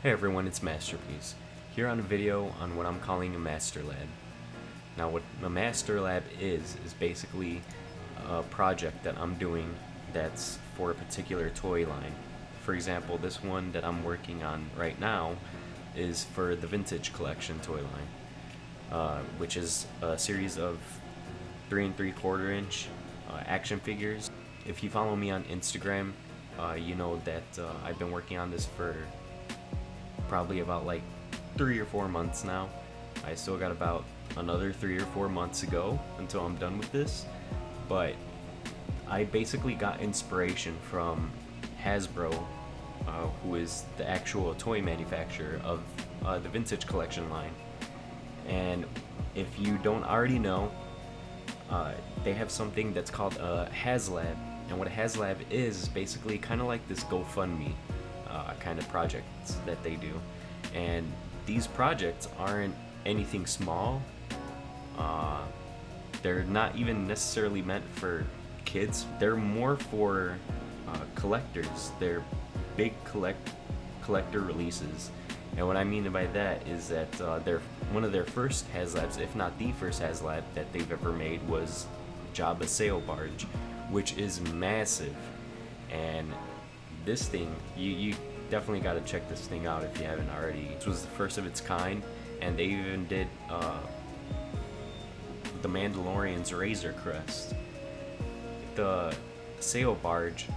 Hey everyone, it's Masterpiece, here on a video on what I'm calling a Master Lab. Now what a Master Lab is basically a project that I'm doing that's for a particular toy line. For example, this one that I'm working on right now is for the Vintage Collection toy line, which is a series of 3 3/4 inch action figures. If you follow me on Instagram, you know that I've been working on this for probably about like 3 or 4 months now. I still got about another 3 or 4 months to go until I'm done with this, but I basically got inspiration from Hasbro, who is the actual toy manufacturer of the Vintage Collection line. And if you don't already know, they have something that's called a HasLab, and what a HasLab is basically kind of like this GoFundMe kind of projects that they do. And these projects aren't anything small. They're not even necessarily meant for kids. They're more for collectors. They're big collector releases. And what I mean by that is that they're one of their first HasLabs, if not the first HasLab that they've ever made, was Jabba's Sail Barge, which is massive. And this thing, you definitely got to check this thing out if you haven't already. This was the first of its kind, and they even did the Mandalorian's Razor Crest. The Sail Barge,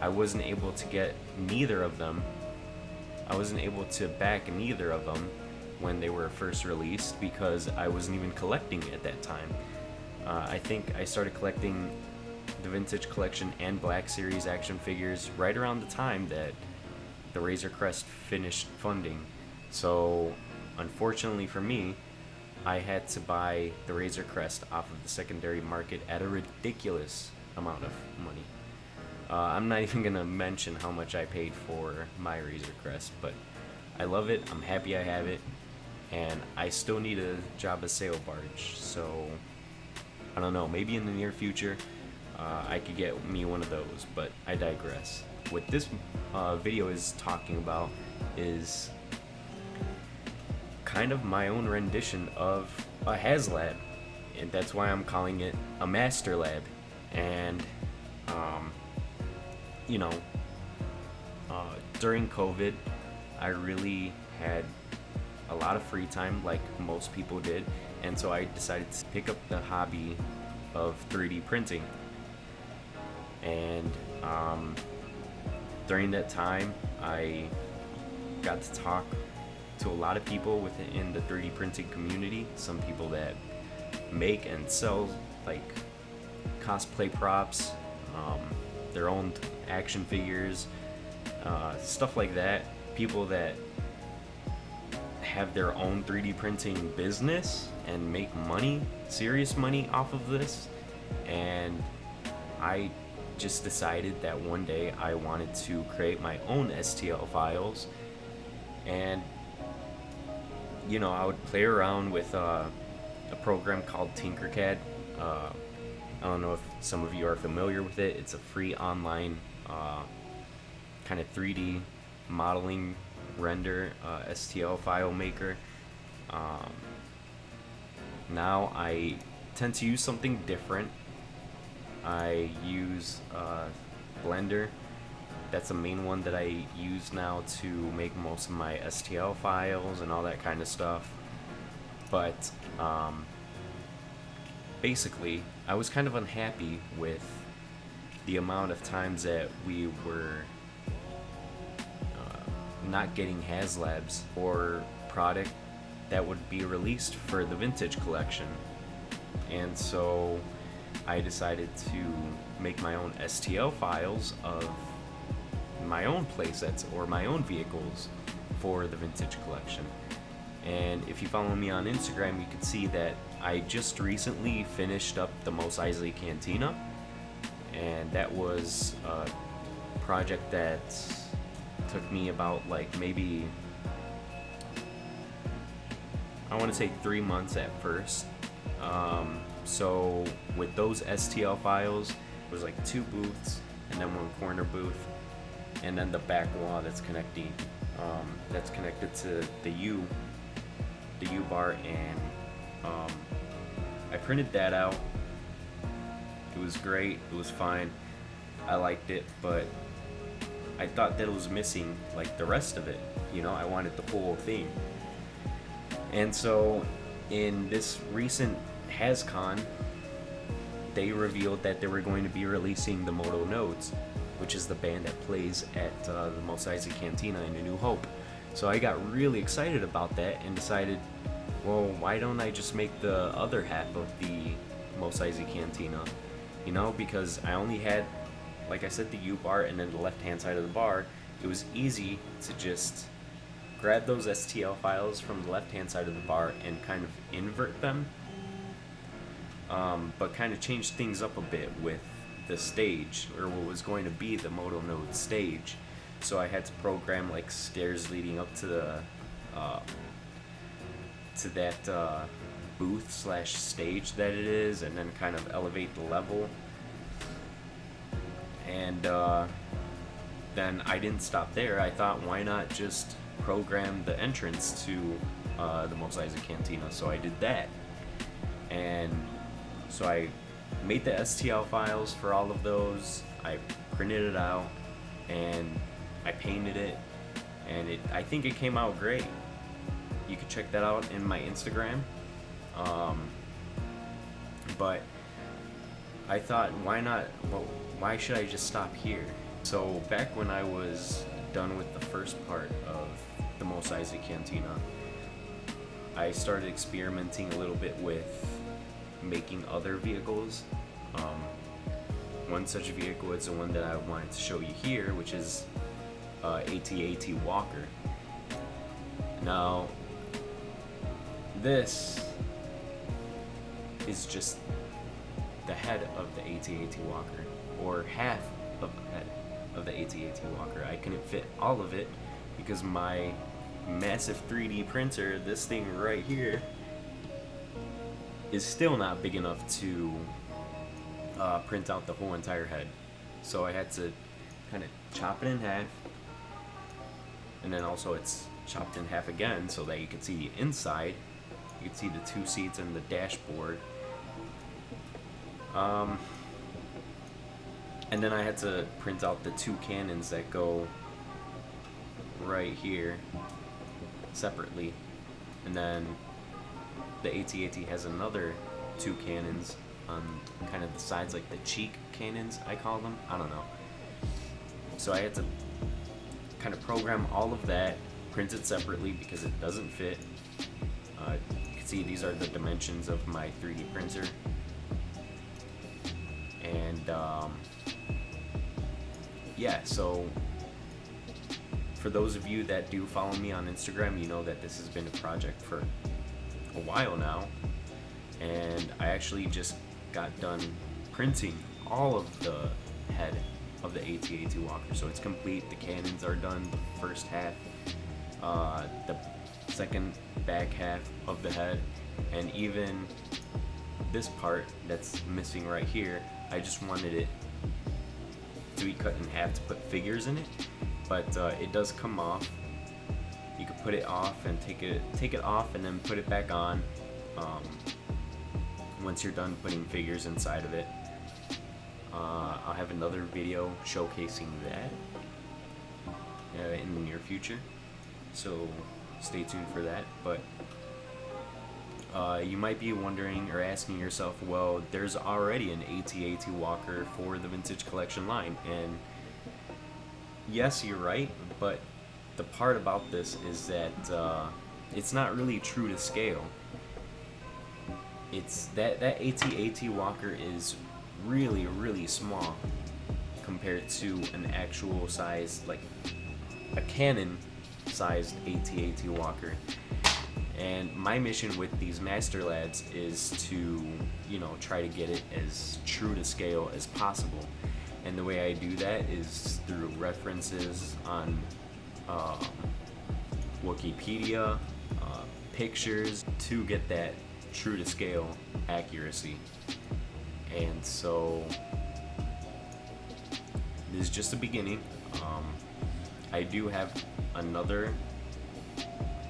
I wasn't able to get neither of them. I wasn't able to back neither of them when they were first released because I wasn't even collecting at that time. I think I started collecting the Vintage Collection and Black Series action figures right around the time that the Razor Crest finished funding. So unfortunately for me, I had to buy the Razor Crest off of the secondary market at a ridiculous amount of money. I'm not even gonna mention how much I paid for my Razor Crest, but I love it, I'm happy I have it, and I still need a Jabba Sail Barge, so I don't know, maybe in the near future I could get me one of those, but I digress. What this video is talking about is kind of my own rendition of a HasLab, and that's why I'm calling it a Master Lab. And you know, during COVID, I really had a lot of free time, like most people did, and so I decided to pick up the hobby of 3D printing. And during that time, I got to talk to a lot of people within the 3D printing community. Some people that make and sell like cosplay props, their own action figures, stuff like that. People that have their own 3D printing business and make money, serious money off of this. And I just decided that one day I wanted to create my own STL files, and you know, I would play around with a program called Tinkercad. I don't know if some of you are familiar with it. It's a free online kind of 3D modeling render STL file maker. Now I tend to use something different. I use Blender. That's the main one that I use now to make most of my STL files and all that kind of stuff. But basically, I was kind of unhappy with the amount of times that we were not getting HasLabs or product that would be released for the Vintage Collection. And so I decided to make my own STL files of my own playsets or my own vehicles for the Vintage Collection. And if you follow me on Instagram, you can see that I just recently finished up the Mos Eisley Cantina, and that was a project that took me about like maybe, I want to say 3 months at first. So with those STL files, it was like 2 booths and then 1 corner booth, and then the back wall that's connecting that's connected to the U bar, and I printed that out. It was great, it was fine, I liked it, but I thought that it was missing like the rest of it, you know. I wanted the whole thing. And so in this recent HasCon, they revealed that they were going to be releasing the Moto Nodes, which is the band that plays at the Mos Eisley Cantina in A New Hope. So I got really excited about that and decided, well, why don't I just make the other half of the Mos Eisley Cantina? You know, because I only had, like I said, the U bar and then the left hand side of the bar. It was easy to just grab those STL files from the left hand side of the bar and kind of invert them, but kind of change things up a bit with the stage, or what was going to be the Moto Node stage. So I had to program like stairs leading up to the that booth slash stage that it is, and then kind of elevate the level. And then I didn't stop there. I thought, why not just program the entrance to the Mos Eisley Cantina? So I did that, and so I made the STL files for all of those. I printed it out and I painted it, and I think it came out great. You can check that out in my Instagram. But I thought, why not? Well, why should I just stop here? So back when I was done with the first part of the Mos Eisley Cantina, I started experimenting a little bit with making other vehicles. One such vehicle is the one that I wanted to show you here, which is AT-AT Walker. Now, this is just the head of the AT-AT Walker, or half of the head of the AT-AT Walker. I couldn't fit all of it because my massive 3D printer, this thing right here, is still not big enough to print out the whole entire head. So I had to kind of chop it in half, and then also it's chopped in half again so that you can see the inside. You can see the two seats and the dashboard. And then I had to print out the two cannons that go right here separately, and then the AT-AT has another two cannons on kind of the sides, like the cheek cannons, I call them. I don't know. So I had to kind of program all of that, print it separately because it doesn't fit. You can see these are the dimensions of my 3D printer. And yeah, so for those of you that do follow me on Instagram, you know that this has been a project for a while now, and I actually just got done printing all of the head of the AT-AT Walker. So it's complete. The cannons are done, the first half, the second back half of the head, and even this part that's missing right here, I just wanted it to be cut in half to put figures in it, but it does come off. You can put it off and take it off and then put it back on once you're done putting figures inside of it. I'll have another video showcasing that in the near future, so stay tuned for that. But you might be wondering or asking yourself, well, there's already an AT-AT Walker for the Vintage Collection line, and yes, you're right, but the part about this is that it's not really true to scale. It's that AT-AT Walker is really, really small compared to an actual size, like a Canon sized AT-AT Walker. And my mission with these MasterLabs is to, you know, try to get it as true to scale as possible. And the way I do that is through references on Wikipedia, pictures, to get that true to scale accuracy. And so this is just the beginning. I do have another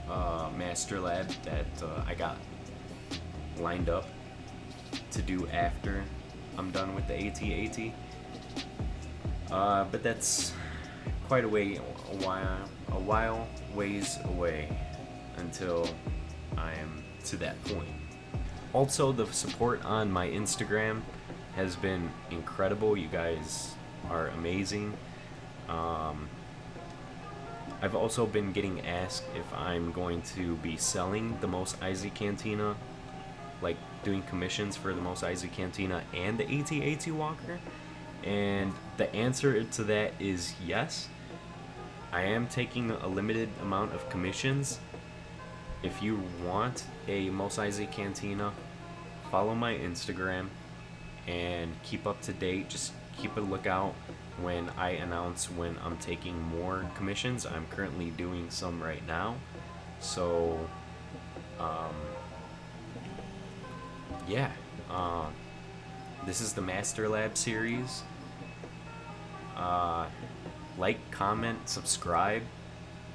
MasterLab that I got lined up to do after I'm done with the AT-AT. But that's quite a while ways away until I am to that point. Also, the support on my Instagram has been incredible. You guys are amazing. I've also been getting asked if I'm going to be selling the Mos Eisley Cantina, like doing commissions for the Mos Eisley Cantina and the AT-AT Walker. And the answer to that is yes. I am taking a limited amount of commissions. If you want a Mos Eisley Cantina, follow my Instagram and keep up to date. Just keep a lookout when I announce when I'm taking more commissions. I'm currently doing some right now. So, yeah. This is the MasterLab series. Like, comment, subscribe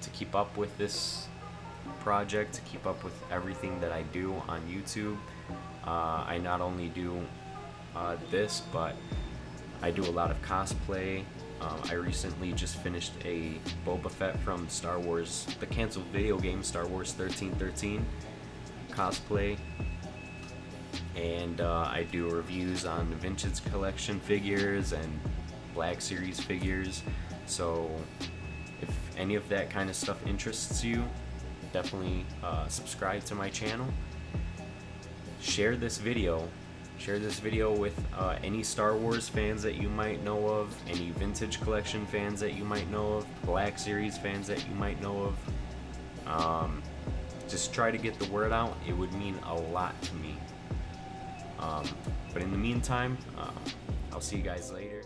to keep up with this project, to keep up with everything that I do on YouTube. I not only do this, but I do a lot of cosplay. I recently just finished a Boba Fett from Star Wars, the canceled video game Star Wars 1313 cosplay. And I do reviews on the Vintage Collection figures and Black Series figures. So if any of that kind of stuff interests you, definitely subscribe to my channel. Share this video with any Star Wars fans that you might know of, any Vintage Collection fans that you might know of, Black Series fans that you might know of. Just try to get the word out. It would mean a lot to me. But in the meantime, I'll see you guys later.